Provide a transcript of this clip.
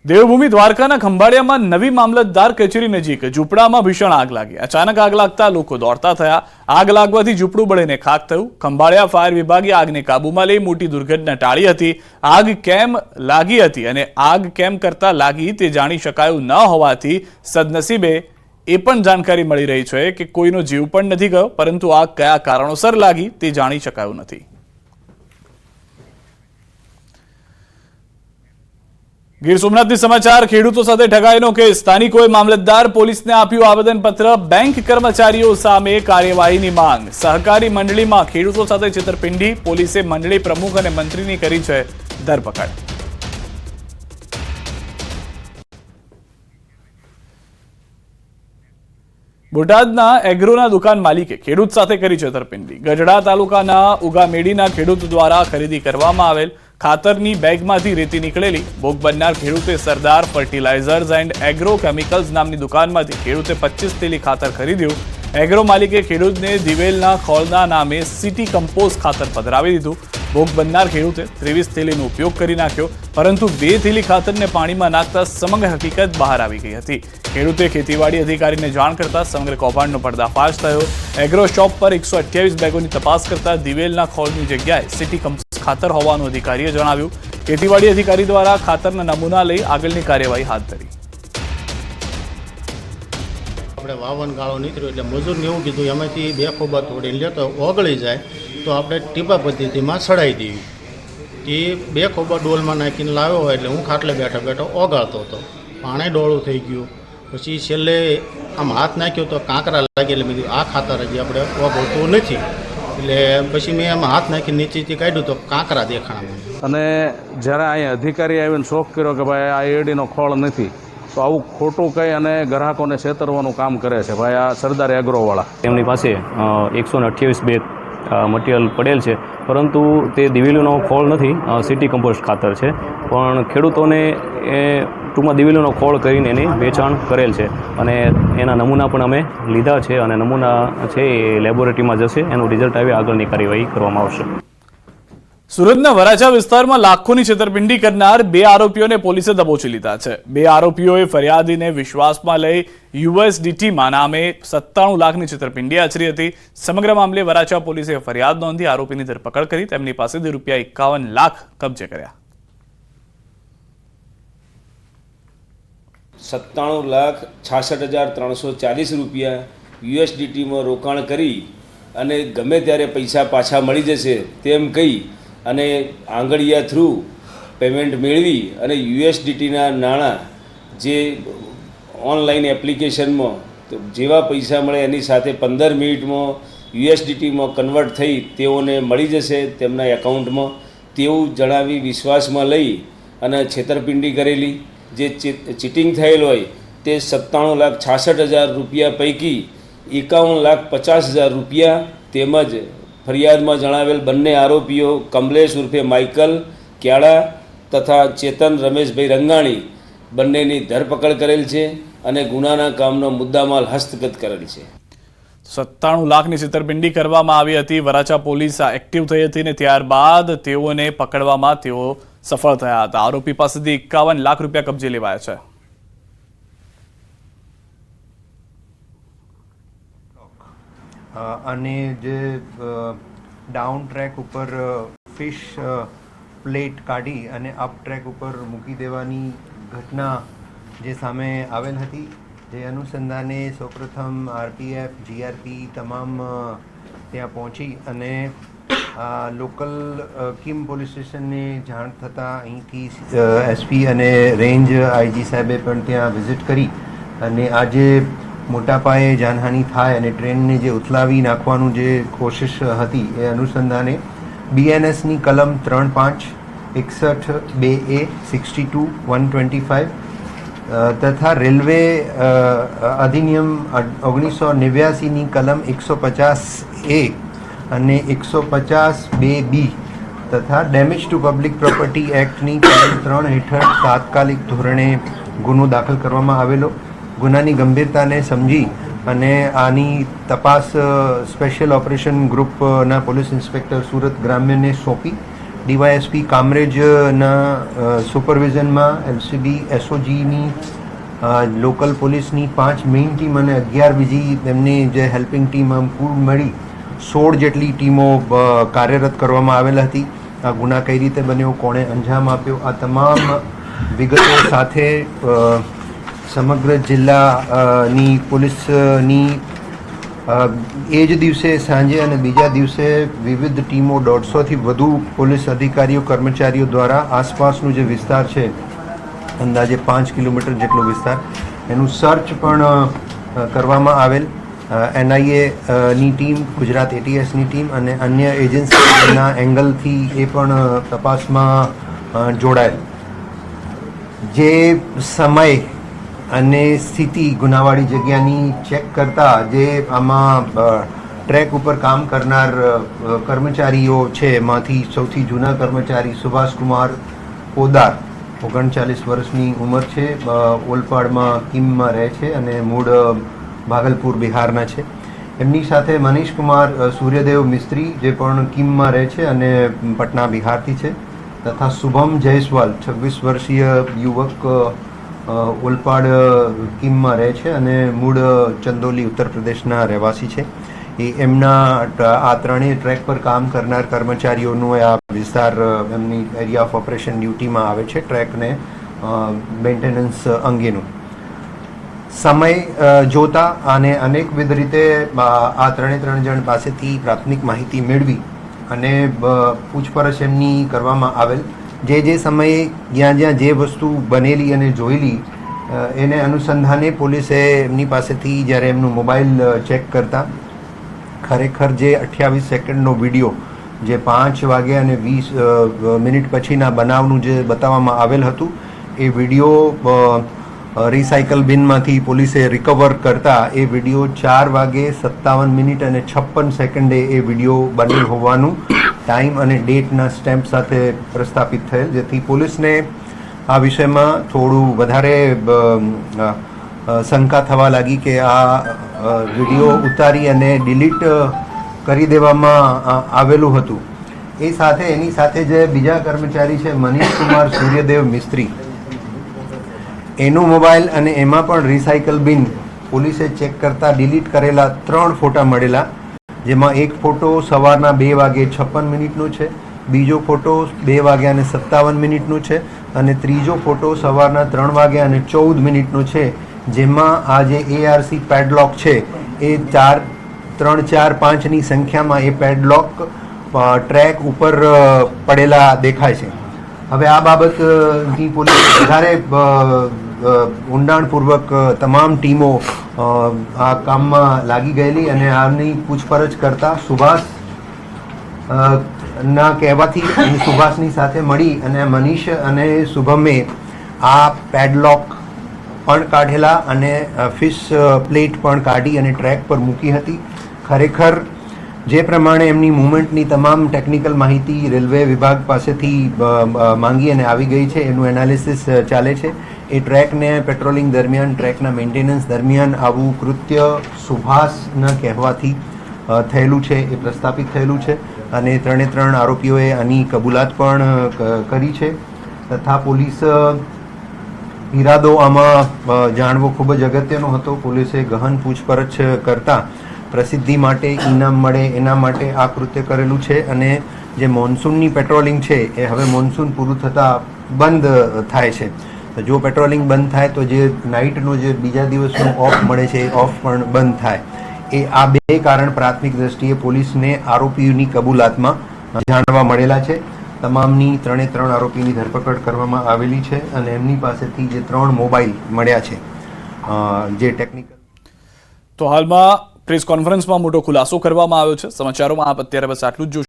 દેવભૂમિ દ્વારકાના ખંભાળિયામાં નવી મામલતદાર કચેરી નજીક ઝૂંપડામાં ભીષણ આગ લાગી। અચાનક આગ લાગતા લોકો દોડતા થયા। આગ લાગવાથી ઝૂંપડું બળીને ખાખ થયું। ખંભાળિયા ફાયર વિભાગે આગને કાબૂમાં લઈ મોટી દુર્ઘટના ટાળી હતી। આગ કેમ લાગી હતી અને આગ કેમ કરતા લાગી તે જાણી શકાયું ન હોવાથી સદનસીબે એ પણ જાણકારી મળી રહી છે કે કોઈનો જીવ પણ નથી ગયો, પરંતુ આગ કયા કારણોસર લાગી તે જાણી શકાયું નથી। ગીર સોમનાથથી સમાચાર। ખેડૂતો સાથે ઠગાઈનો કેસ। સ્થાનિકોએ મામલતદાર પોલીસને આપ્યું આવેદનપત્ર। બેંક કર્મચારીઓ સામે કાર્યવાહીની માંગ। સહકારી મંડળીમાં ખેડૂતો સાથે છેતરપિંડી। પોલીસે મંડળી પ્રમુખ અને મંત્રીની કરી છે ધરપકડ। બોટાદના એગ્રોના દુકાન માલિકે ખેડૂત સાથે કરી છેતરપિંડી। ગઢડા તાલુકાના ઉગામેડીના ખેડૂત દ્વારા ખરીદી કરવામાં આવેલ ખાતરની બેગમાંથી રેતી નીકળેલી। ભોગ બનનાર ખેડૂતે Sardar fertilizers and agro chemicals નામની દુકાનમાંથી ખેડૂતે 25 થેલી ખાતર ખરીદ્યું। એગ્રો માલિકે ખેડૂતને દિવેલના ખોળના નામે સિટી કમ્પોઝ ખાતર પધરાવી દીધું। ભોગ બનનાર ખેડૂતે 23 થેલીનો ઉપયોગ કરી નાખ્યો, પરંતુ 2 થેલી ખાતરને પાણીમાં નાખતા સમગ્ર હકીકત બહાર આવી ગઈ હતી। ખેડૂતે ખેતીવાડી અધિકારીને જાણ કરતા સમગ્ર કૌભાંડનો પર્દાફાશ થયો। એગ્રો શોપ પર 128 બેગોની તપાસ કરતા દિવેલના ખોળની જગ્યાએ સિટી કમ્પોઝ ખાતર હોવાનું અધિકારીએ જણાવ્યું। ખેતીવાડી અધિકારી દ્વારા ખાતરના નમૂના લઈ આગળની કાર્યવાહી હાથ ધરી। આપણે વાવન ગાળો નીકળ્યો એટલે મજૂરને એવું કીધું એમાંથી 2 ખોબા તોડીને લેતો ઓગળી જાય તો આપણે ટીપા પદ્ધતિમાં સડાઈ દેવી। એ 2 ખોબા ડોલમાં નાખીને લાવ્યો હોય એટલે હું ખાટલે બેઠો બેઠો ઓગાળતો હતો। પાણે ડોળું થઈ ગયું। પછી છેલ્લે આમ હાથ નાખ્યો તો કાંકરા લાગી એટલે મેં કીધું આ ખાતર હજી આપણે ઓગળતું નથી, એટલે પછી મેં એમાં હાથ નાખીને નીચેથી કાઢ્યું તો કાંકરા દેખાણા મને। અને જ્યારે અહીંયા અધિકારી આવીને શોખ કર્યો કે ભાઈ આ એડીનો ખોળ નથી, તો આવું ખોટું કહી અને ગ્રાહકોને છેતરવાનું કામ કરે છે ભાઈ આ સરદાર એગ્રોવાળા। તેમની પાસે 128 બેગ મટીરિયલ પડેલ છે, પરંતુ તે દિવેલીનો ખોળ નથી, સિટી કમ્પોસ્ટ ખાતર છે। પણ ખેડૂતોને એ ટૂંકમાં દિવેલીનો ખોળ કરીને એની વેચાણ કરેલ છે અને એના નમૂના પણ અમે લીધા છે અને નમૂના છે એ લેબોરેટરીમાં જશે, એનું રિઝલ્ટ આવે આગળની કાર્યવાહી કરવામાં આવશે। સુરતના વરાછા વિસ્તારમાં લાખોની છેતરપિંડી કરનાર 2 આરોપીઓને પોલીસે દબોચી લીધા છે। 2 આરોપીઓએ ફરિયાદીને વિશ્વાસમાં લઈ USDTમાં નામે 97 લાખની છેતરપિંડી આચરી હતી। સમગ્ર મામલે વરાછા પોલીસે ફરિયાદ નોંધી આરોપીની ધરપકડ કરી તેમની પાસેથી ₹51 લાખ કબજે કર્યા। 97,66,340 રૂપિયા USDTમાં રોકાણ કરી અને ગમે ત્યારે પૈસા પાછા મળી જશે તેમ કહી અને આંગળીયા થ્રુ પેમેન્ટ મેળવી અને USDTના નાણાં જે ઓનલાઈન એપ્લિકેશનમાં જેવા પૈસા મળે એની સાથે 15 મિનિટમાં USDTમાં કન્વર્ટ થઈ તેઓને મળી જશે તેમના એકાઉન્ટમાં તેવું જણાવી વિશ્વાસમાં લઈ અને છેતરપિંડી કરેલી। જે ચીટિંગ થયેલ હોય તે 97,66,000 રૂપિયા પૈકી 51,50,000 રૂપિયા તેમજ ફરિયાદમાં જણાવેલ બંને આરોપીઓ કમલેશ ઉર્ફે માઇકલ ક્યાડા તથા ચેતન રમેશભાઈ રંગાણી બંનેની ધરપકડ કરેલ છે અને ગુનાના કામનો મુદ્દામાલ હસ્તગત કરેલ છે। 97 લાખની છેતરપિંડી કરવામાં આવી હતી। વરાછા પોલીસ એક્ટિવ થઈ હતી અને ત્યારબાદ તેઓને પકડવામાં તેઓ સફળ થયા હતા। આરોપી પાસેથી 51 લાખ રૂપિયા કબજે લેવાયા છે। અને જે ડાઉન ટ્રેક ઉપર ફિશ પ્લેટ કાઢી અને અપ ટ્રેક ઉપર મૂકી દેવાની ઘટના જે સામે આવેલ હતી, જે અનુસંધાને સૌપ્રથમ RPF GRP તમામ ત્યાં પહોંચી અને લોકલ કિમ પોલીસ સ્ટેશનને જાણ થતાં અહીંથી SP અને રેન્જ IG સાહેબે પણ ત્યાં વિઝિટ કરી અને આજે મોટા પાયે જાનહાનિ થાય અને ટ્રેનને જે ઉથલાવી નાખવાનું જે કોશિશ હતી એ અનુસંધાને BNSની કલમ 35, 61, 2A, 62, 125 તથા રેલવે અધિનિયમ 1989ની કલમ 150A અને 150(2)B તથા ડેમેજ ટુ પબ્લિક પ્રોપર્ટી એક્ટની કલમ 3 હેઠળ તાત્કાલિક ધોરણે ગુનો દાખલ કરવામાં આવેલો। ગુનાની ગંભીરતાને સમજી અને આની તપાસ સ્પેશિયલ ઓપરેશન ગ્રુપના પોલીસ ઇન્સ્પેક્ટર સુરત ગ્રામ્યને સોંપી ડીવાયએસપી કામરેજના સુપરવિઝનમાં એલસીબી એસઓજીની લોકલ પોલીસની 5 મેઇન ટીમ અને 11 બીજી તેમની જે હેલ્પિંગ ટીમ આમ કુલ મળી 16 જેટલી ટીમો કાર્યરત કરવામાં આવેલ હતી. આ ગુના કઈ રીતે બન્યો, કોણે અંજામ આપ્યો, આ તમામ વિગતો સાથે સમગ્ર જિલ્લાની પોલીસની એ જ દિવસે સાંજે અને બીજા દિવસે વિવિધ ટીમો 150થી વધુ પોલીસ અધિકારીઓ કર્મચારીઓ દ્વારા આસપાસનું જે વિસ્તાર છે અંદાજે 5 કિલોમીટર જેટલો વિસ્તાર એનું સર્ચ પણ કરવામાં આવેલ. NIA ની ટીમ, ગુજરાત ATSની ટીમ અને અન્ય એજન્સીના એંગલથી એ પણ તપાસમાં જોડાયેલ. જે સમય અને સ્થિતિ ગુનાવાળી જગ્યાની ચેક કરતા જે આમાં ટ્રેક ઉપર કામ કરનાર કર્મચારીઓ છે એમાંથી સૌથી જૂના કર્મચારી સુભાષકુમાર પોદાર 39 વર્ષની ઉંમર છે, ઓલપાડમાં કિમમાં રહે છે અને મૂળ ભાગલપુર બિહારના છે. એમની સાથે મનીષકુમાર સૂર્યદેવ મિસ્ત્રી જે પણ કિમમાં રહે છે અને પટના બિહારથી છે, તથા શુભમ જયસ્વાલ 26 વર્ષીય યુવક ઓલપાડ કિમમાં રહે છે અને મૂળ ચંદોલી ઉત્તર પ્રદેશના રહેવાસી છે. એમના આ ત્રણેય ટ્રેક પર કામ કરનાર કર્મચારીઓનું આ વિસ્તાર એમની એરિયા ઓફ ઓપરેશન ડ્યુટીમાં આવે છે, ટ્રેકને મેન્ટેનન્સ અંગેનું. સમય જોતા અને અનેકવિધ રીતે આ ત્રણ જણ પાસેથી પ્રાથમિક માહિતી મેળવી અને પૂછપરછ એમની કરવામાં આવેલ. જે સમયે જ્યાં જે વસ્તુ બનેલી અને જોયેલી એને અનુસંધાને પોલીસે એમની પાસેથી જ્યારે એમનું મોબાઈલ ચેક કરતા ખરેખર જે 28 સેકન્ડનો વિડીયો જે 5 વાગ્યા અને 20 મિનિટ પછીના બનાવનું જે બતાવવામાં આવેલ હતું એ વિડીયો રિસાયકલ બિનમાંથી પોલીસે રિકવર કરતા એ વિડીયો 4 વાગે 57 મિનિટ અને 56 સેકન્ડે એ વિડીયો બનેલ હોવાનું ટાઈમ અને ડેટના સ્ટેમ્પ સાથે પ્રસ્થાપિત થયેલ, જેથી પોલીસને આ વિષયમાં થોડું વધારે શંકા થવા લાગી કે આ વિડીયો ઉતારી અને ડિલીટ કરી દેવામાં આવેલું હતું. એ સાથે એની સાથે જે બીજા કર્મચારી છે મનીષકુમાર સૂર્યદેવ મિસ્ત્રી, એનો મોબાઈલ અને એમાં પણ રિસાયકલ બિન પોલીસે ચેક કરતા ડિલીટ કરેલા 3 ફોટા મળેલા, જેમાં એક ફોટો સવારના 2 વાગે 56 મિનિટનો છે, બીજો ફોટો 2 વાગ્યા અને 57 મિનિટનો છે અને ત્રીજો ફોટો સવારના 3 વાગ્યા અને 14 મિનિટનો છે, જેમાં આ જે ARC પેડલોક છે એ 3, 4, 5ની સંખ્યામાં એ પેડલોક ટ્રેક ઉપર પડેલા દેખાય છે. હવે આ બાબતની પોલીસ વધારે ઊંડાણપૂર્વક તમામ ટીમો આ કામમાં લાગી ગયેલી અને આની પૂછપરછ કરતા સુભાષ ના કહેવાથી સુભાષની સાથે મળી અને મનીષ અને શુભમે આ પેડલોક પણ કાઢેલા અને ફિશ પ્લેટ પણ કાઢી અને ટ્રેક પર મૂકી હતી. ખરેખર જે પ્રમાણે એમની મૂવમેન્ટની તમામ ટેકનિકલ માહિતી રેલવે વિભાગ પાસેથી માંગી અને આવી ગઈ છે, એનું એનાલિસિસ ચાલે છે. એ ટ્રેકને પેટ્રોલિંગ દરમિયાન, ટ્રેકના મેન્ટેનન્સ દરમિયાન આવું કૃત્ય સુભાષના કહેવાથી થયેલું છે, એ પ્રસ્થાપિત થયેલું છે અને 3 આરોપીઓએ આની કબૂલાત પણ કરી છે. તથા પોલીસ ઇરાદો આમાં જાણવો ખૂબ જ અગત્યનો હતો. પોલીસે ગહન પૂછપરછ કરતા પ્રસિદ્ધિ માટે, ઇનામ મળે એના માટે આ કૃત્ય કરેલું છે અને જે મોન્સૂનની પેટ્રોલિંગ છે એ હવે મોન્સૂન પૂરું થતાં બંધ થાય છે. જો પેટ્રોલિંગ બંધ થાય તો જે નાઇટનો જે બીજા દિવસનો ઓફ મળે છે એ ઓફ પણ બંધ થાય. આ 2 કારણ પ્રાથમિક દ્રષ્ટિએ પોલીસને આરોપીઓની કબૂલાતમાં જાણવા મળેલા છે. તમામની 3 આરોપીની ધરપકડ કરવામાં આવેલી છે અને એમની પાસેથી જે 3 મોબાઈલ મળ્યા છે જે ટેકનિકલ. તો હાલમાં પ્રેસ કોન્ફરન્સમાં મોટો ખુલાસો કરવામાં આવ્યો છે. સમાચારોમાં આપ અત્યારે બસ આટલું જ જોશો.